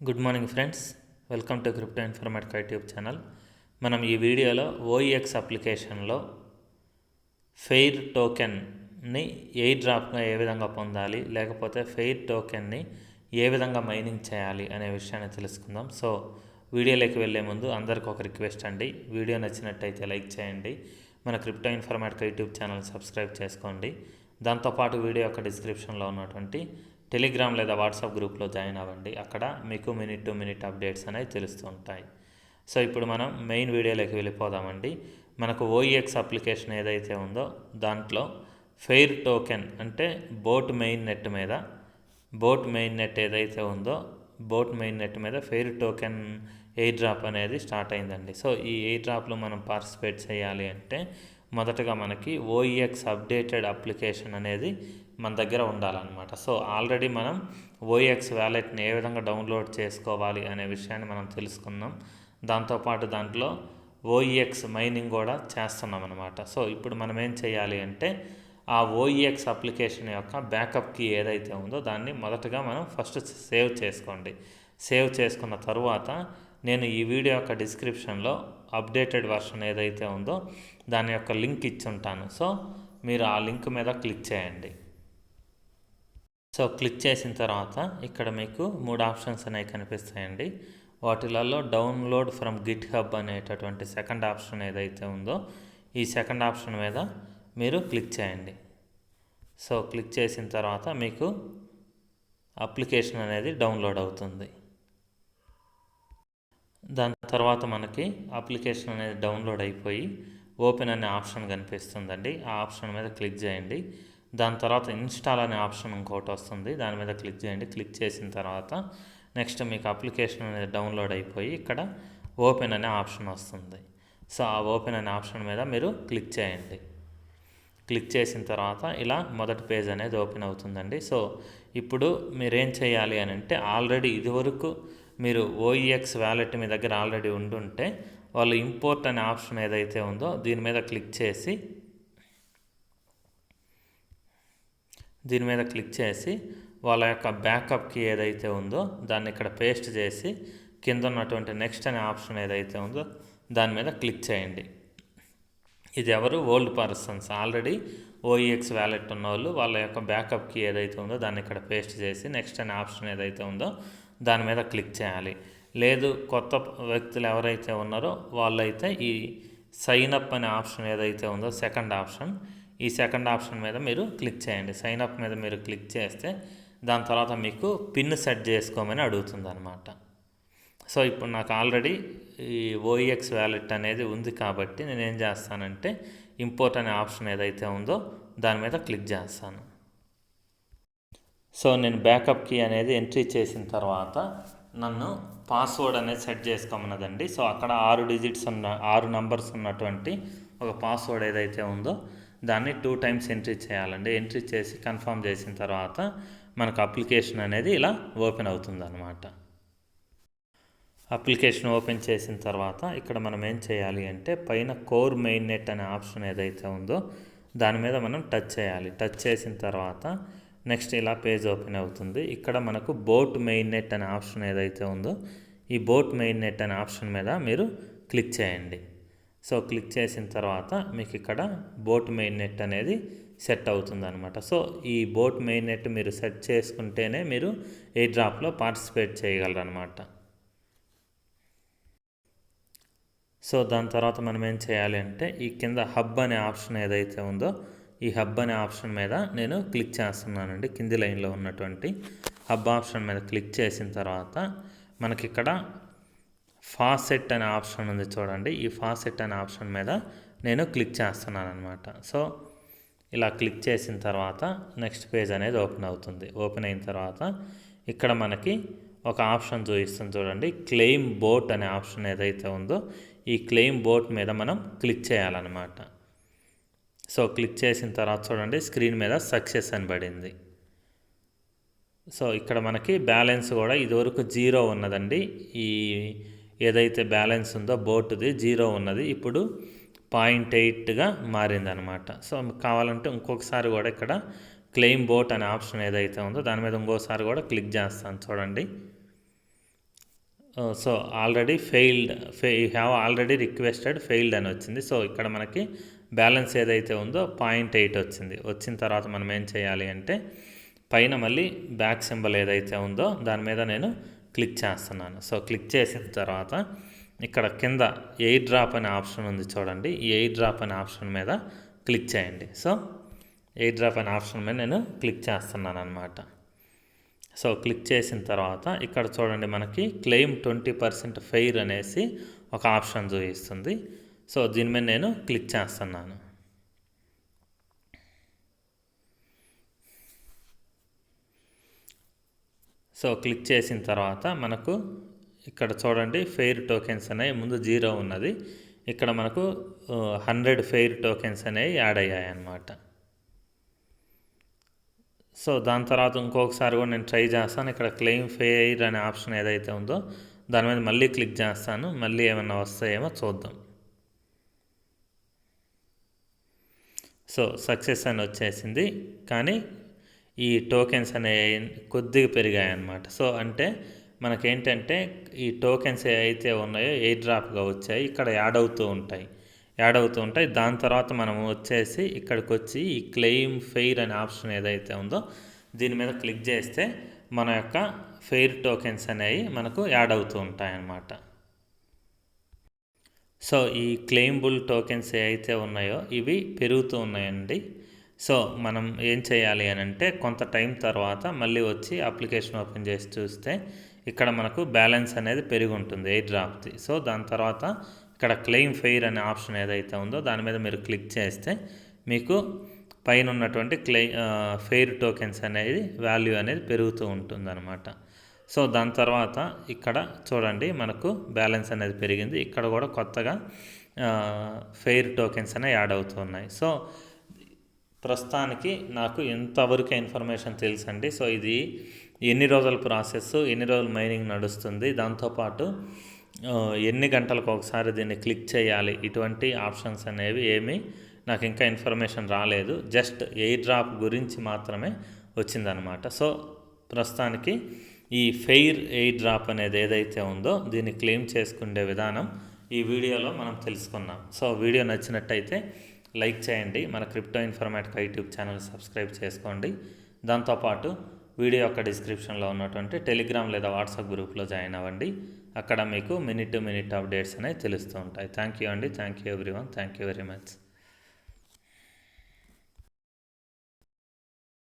Good morning friends, welcome to crypto informatic YouTube channel. మనం ఈ వీడియోలో ఓఈఎక్స్ అప్లికేషన్లో ఫెయిర్ టోకెన్ని ఎయిర్ డ్రాప్గా ఏ విధంగా పొందాలి, లేకపోతే ఫెయిర్ టోకెన్ని ఏ విధంగా మైనింగ్ చేయాలి అనే విషయాన్ని తెలుసుకుందాం. సో వీడియోలోకి వెళ్ళే ముందు అందరికీ ఒక రిక్వెస్ట్ అండి, వీడియో నచ్చినట్టయితే లైక్ చేయండి, మన crypto informatic YouTube channel subscribe చేసుకోండి. దాంతోపాటు వీడియో యొక్క డిస్క్రిప్షన్లో ఉన్నటువంటి టెలిగ్రామ్ లేదా వాట్సాప్ గ్రూప్లో జాయిన్ అవ్వండి. అక్కడ మీకు మినిట్ టు మినిట్ అప్డేట్స్ అనేవి తెలుస్తూ ఉంటాయి. సో ఇప్పుడు మనం మెయిన్ వీడియోలోకి వెళ్ళిపోదామండి. మనకు ఓఈఎక్స్ అప్లికేషన్ ఏదైతే ఉందో దాంట్లో ఫెయిర్ టోకెన్ అంటే బోట్ మెయిన్ నెట్ ఏదైతే ఉందో బోట్ మెయిన్ నెట్ మీద ఫెయిర్ టోకెన్ ఎయిర్ డ్రాప్ అనేది స్టార్ట్ అయిందండి. సో ఈ ఎయిర్ డ్రాప్లో మనం పార్టిసిపేట్ చేయాలి అంటే మొదటగా మనకి ఓఈఎక్స్ అప్డేటెడ్ అప్లికేషన్ అనేది మన దగ్గర ఉండాలన్నమాట. సో ఆల్రెడీ మనం ఓఈఎక్స్ వ్యాలెట్ని ఏ విధంగా డౌన్లోడ్ చేసుకోవాలి అనే విషయాన్ని మనం తెలుసుకున్నాం. దాంతోపాటు దాంట్లో ఓఈఎక్స్ మైనింగ్ కూడా చేస్తున్నాం అనమాట. సో ఇప్పుడు మనం ఏం చేయాలి అంటే ఆ ఓఈఎక్స్ అప్లికేషన్ యొక్క బ్యాకప్ కీ ఏదైతే ఉందో దాన్ని మొదటగా మనం ఫస్ట్ సేవ్ చేసుకోండి. సేవ్ చేసుకున్న తరువాత నేను ఈ వీడియో యొక్క డిస్క్రిప్షన్లో అప్డేటెడ్ వర్షన్ ఏదైతే ఉందో దాని యొక్క లింక్ ఇచ్చి ఉంటాను. సో మీరు ఆ లింక్ మీద క్లిక్ చేయండి. సో క్లిక్ చేసిన తర్వాత ఇక్కడ మీకు 3 ఆప్షన్స్ అనేవి కనిపిస్తాయండి. వాటిలలో డౌన్లోడ్ ఫ్రమ్ గిట్ హబ్ అనేటటువంటి సెకండ్ ఆప్షన్ ఏదైతే ఉందో ఈ సెకండ్ ఆప్షన్ మీద మీరు క్లిక్ చేయండి. సో క్లిక్ చేసిన తర్వాత మీకు అప్లికేషన్ అనేది డౌన్లోడ్ అవుతుంది. దాని తర్వాత మనకి అప్లికేషన్ అనేది డౌన్లోడ్ అయిపోయి ఓపెన్ అనే ఆప్షన్ కనిపిస్తుందండి. ఆ ఆప్షన్ మీద క్లిక్ చేయండి. దాని తర్వాత ఇన్స్టాల్ అనే ఆప్షన్ ఇంకోటి వస్తుంది, దాని మీద క్లిక్ చేయండి. క్లిక్ చేసిన తర్వాత నెక్స్ట్ మీకు అప్లికేషన్ అనేది డౌన్లోడ్ అయిపోయి ఇక్కడ ఓపెన్ అనే ఆప్షన్ వస్తుంది. సో ఆ ఓపెన్ అనే ఆప్షన్ మీద మీరు క్లిక్ చేయండి. క్లిక్ చేసిన తర్వాత ఇలా మొదటి పేజ్ అనేది ఓపెన్ అవుతుందండి. సో ఇప్పుడు మీరేం చేయాలి అని అంటే ఆల్రెడీ ఇదివరకు మీరు ఓఈఎక్స్ వ్యాలెట్ మీ దగ్గర ఆల్రెడీ ఉండుంటే వాళ్ళు ఇంపోర్ట్ అనే ఆప్షన్ ఏదైతే ఉందో దీని మీద క్లిక్ చేసి వాళ్ళ యొక్క బ్యాకప్ కీ ఏదైతే ఉందో దాన్ని ఇక్కడ పేస్ట్ చేసి కింద ఉన్నటువంటి నెక్స్ట్ అనే ఆప్షన్ ఏదైతే ఉందో దాని మీద క్లిక్ చేయండి. ఇది ఎవరు old persons already OEX wallet ఉన్న వాళ్ళు వాళ్ళ యొక్క బ్యాకప్ కీ ఏదైతే ఉందో దాన్ని ఇక్కడ పేస్ట్ చేసి నెక్స్ట్ అనే ఆప్షన్ ఏదైతే ఉందో దాని మీద క్లిక్ చేయాలి. లేదు కొత్త వ్యక్తులు ఎవరైతే ఉన్నారో వాళ్ళైతే ఈ సైన్ అప్ అనే ఆప్షన్ ఏదైతే ఉందో ఈ సెకండ్ ఆప్షన్ మీద మీరు క్లిక్ చేయండి. సైన్ అప్ మీద మీరు క్లిక్ చేస్తే దాని తర్వాత మీకు పిన్ సెట్ చేసుకోమని అడుగుతుంది అనమాట. సో ఇప్పుడు నాకు ఆల్రెడీ ఈ ఓఈఎక్స్ వ్యాలెట్ అనేది ఉంది కాబట్టి నేను ఏం చేస్తానంటే ఇంపోర్ట్ అనే ఆప్షన్ ఏదైతే ఉందో దాని మీద క్లిక్ చేస్తాను. సో నేను బ్యాకప్ కీ అనేది ఎంట్రీ చేసిన తర్వాత నన్ను పాస్వర్డ్ అనేది సెట్ చేసుకోమన్నదండి. సో అక్కడ 6 నంబర్స్ ఉన్నటువంటి ఒక పాస్వర్డ్ ఏదైతే ఉందో దాన్ని 2 టైమ్స్ ఎంట్రీ చేయాలండి. ఎంట్రీ చేసి కన్ఫర్మ్ చేసిన తర్వాత మనకు అప్లికేషన్ అనేది ఇలా ఓపెన్ అవుతుంది అన్నమాట. అప్లికేషన్ ఓపెన్ చేసిన తర్వాత ఇక్కడ మనం ఏం చేయాలి అంటే పైన కోర్ మెయిన్ నెట్ అనే ఆప్షన్ ఏదైతే ఉందో దాని మీద మనం టచ్ చేయాలి. టచ్ చేసిన తర్వాత నెక్స్ట్ ఇలా పేజ్ ఓపెన్ అవుతుంది. ఇక్కడ మనకు బోట్ మెయిన్ నెట్ అనే ఆప్షన్ ఏదైతే ఉందో ఈ బోట్ మెయిన్ నెట్ అనే ఆప్షన్ మీద మీరు క్లిక్ చేయండి. సో క్లిక్ చేసిన తర్వాత మీకు ఇక్కడ బోట్ మెయిన్ నెట్ అనేది సెట్ అవుతుంది అనమాట. సో ఈ బోట్ మెయిన్ నెట్ మీరు సెట్ చేసుకుంటేనే మీరు ఎయిర్ డ్రాప్లో పార్టిసిపేట్ చేయగలరు అనమాట. సో దాని తర్వాత మనం ఏం చేయాలి అంటే ఈ కింద హబ్ అనే ఆప్షన్ ఏదైతే ఉందో ఈ హబ్ అనే ఆప్షన్ మీద నేను క్లిక్ చేస్తున్నానండి. కింది లైన్లో ఉన్నటువంటి హబ్ ఆప్షన్ మీద క్లిక్ చేసిన తర్వాత మనకి ఇక్కడ ఫాసెట్ అనే ఆప్షన్ ఉంది చూడండి. ఈ ఫాసెట్ అనే ఆప్షన్ మీద నేను క్లిక్ చేస్తున్నాను అనమాట. సో ఇలా క్లిక్ చేసిన తర్వాత నెక్స్ట్ పేజ్ అనేది ఓపెన్ అవుతుంది. ఓపెన్ అయిన తర్వాత ఇక్కడ మనకి ఒక ఆప్షన్ చూపిస్తుంది చూడండి, క్లెయిమ్ బోట్ అనే ఆప్షన్ ఏదైతే ఉందో ఈ క్లెయిమ్ బోట్ మీద మనం క్లిక్ చేయాలన్నమాట. సో క్లిక్ చేసిన తర్వాత చూడండి స్క్రీన్ మీద సక్సెస్ అని పడింది. సో ఇక్కడ మనకి బ్యాలెన్స్ కూడా ఇదివరకు 0 ఉన్నదండి. ఈ ఏదైతే బ్యాలెన్స్ ఉందో బోట్ది 0 ఉన్నది, ఇప్పుడు 0.8గా మారిందనమాట. సో కావాలంటే ఇంకొకసారి కూడా ఇక్కడ క్లెయిమ్ బోట్ అనే ఆప్షన్ ఏదైతే ఉందో దాని మీద ఇంకోసారి కూడా క్లిక్ చేస్తాను చూడండి. So already you have already requested failed అని వచ్చింది. సో ఇక్కడ మనకి బ్యాలెన్స్ ఏదైతే ఉందో 0.8 వచ్చింది. వచ్చిన తర్వాత మనం ఏం చేయాలి అంటే పైన మళ్ళీ బ్యాక్ సింబల్ ఏదైతే ఉందో దాని మీద నేను క్లిక్ చేస్తున్నాను. సో క్లిక్ చేసిన తర్వాత ఇక్కడ కింద ఎయిర్ డ్రాప్ అనే ఆప్షన్ ఉంది చూడండి. ఈ ఎయిర్ డ్రాప్ అనే ఆప్షన్ మీద క్లిక్ చేయండి. సో ఎయిర్ డ్రాప్ అనే ఆప్షన్ మీద నేను క్లిక్ చేస్తున్నాను అనమాట. సో క్లిక్ చేసిన తర్వాత ఇక్కడ చూడండి మనకి క్లెయిమ్ 20% ఫెయిర్ అనేసి ఒక ఆప్షన్ చూపిస్తుంది. సో దీని మీద నేను క్లిక్ చేస్తున్నాను. సో క్లిక్ చేసిన తర్వాత మనకు ఇక్కడ చూడండి ఫెయిర్ టోకెన్స్ అనేవి ముందు 0 ఉన్నది. ఇక్కడ మనకు 100 ఫెయిర్ టోకెన్స్ అనేవి యాడ్ అయ్యాయి అన్నమాట. సో దాని తర్వాత ఇంకొకసారి కూడా నేను ట్రై చేస్తాను. ఇక్కడ క్లెయిమ్ ఫెయిర్ అనే ఆప్షన్ ఏదైతే ఉందో దాని మీద మళ్ళీ క్లిక్ చేస్తాను. మళ్ళీ ఏమన్నా వస్తాయేమో చూద్దాం. సో సక్సెస్ అని వచ్చేసింది. కానీ ఈ టోకెన్స్ అనేవి కొద్దిగా పెరిగాయి అన్నమాట. సో అంటే మనకేంటంటే ఈ టోకెన్స్ ఏవైతే ఉన్నాయో ఎయిర్ డ్రాప్గా వచ్చాయి ఇక్కడ యాడ్ అవుతూ ఉంటాయి. దాని తర్వాత మనం వచ్చేసి ఇక్కడికి వచ్చి ఈ క్లెయిమ్ ఫెయిర్ అనే ఆప్షన్ ఏదైతే ఉందో దీని మీద క్లిక్ చేస్తే మన యొక్క ఫెయిర్ టోకెన్స్ అనేవి మనకు యాడ్ అవుతూ ఉంటాయి అన్నమాట. సో ఈ క్లెయిమబుల్ టోకెన్స్ ఏవైతే ఉన్నాయో ఇవి పెరుగుతూ ఉన్నాయండి. సో మనం ఏం చేయాలి అని అంటే కొంత టైం తర్వాత మళ్ళీ వచ్చి అప్లికేషన్ ఓపెన్ చేసి చూస్తే ఇక్కడ మనకు బ్యాలెన్స్ అనేది పెరిగి ఉంటుంది ఎయిర్ డ్రాప్ది. సో దాని తర్వాత ఇక్కడ క్లెయిమ్ ఫెయిర్ అనే ఆప్షన్ ఏదైతే ఉందో దాని మీద మీరు క్లిక్ చేస్తే మీకు పైన ఉన్నటువంటి ఫెయిర్ టోకెన్స్ అనేది వాల్యూ అనేది పెరుగుతూ ఉంటుందన్నమాట. సో దాని తర్వాత ఇక్కడ చూడండి మనకు బ్యాలెన్స్ అనేది పెరిగింది. ఇక్కడ కూడా కొత్తగా ఫెయిర్ టోకెన్స్ అనేవి యాడ్ అవుతున్నాయి. సో ప్రస్తుతానికి నాకు ఎంతవరకు ఇన్ఫర్మేషన్ తెలుసండి. సో ఇది ఎన్ని రోజుల ప్రాసెస్, ఎన్ని రోజులు మైనింగ్ నడుస్తుంది, దాంతోపాటు ఎన్ని గంటలకు ఒకసారి దీన్ని క్లిక్ చేయాలి, ఇటువంటి ఆప్షన్స్ అనేవి ఏమీ నాకు ఇంకా ఇన్ఫర్మేషన్ రాలేదు. జస్ట్ ఎయిర్ డ్రాప్ గురించి మాత్రమే వచ్చిందనమాట. సో ప్రస్తుతానికి ఈ ఫెయిర్ ఎయిర్ డ్రాప్ అనేది ఏదైతే ఉందో దీన్ని క్లెయిమ్ చేసుకునే విధానం ఈ వీడియోలో మనం తెలుసుకున్నాం. సో వీడియో నచ్చినట్టయితే లైక్ చేయండి. మన crypto informatic YouTube channel subscribe చేసుకోండి. దాంతోపాటు వీడియో యొక్క డిస్క్రిప్షన్లో ఉన్నటువంటి టెలిగ్రామ్ లేదా వాట్సాప్ గ్రూప్లో జాయిన్ అవ్వండి. అక్కడ మీకు మినిట్ టు మినిట్ అప్డేట్స్ అనేవి తెలుస్తూ ఉంటాయి. థ్యాంక్ యూ అండి. Thank you everyone. Thank you very much.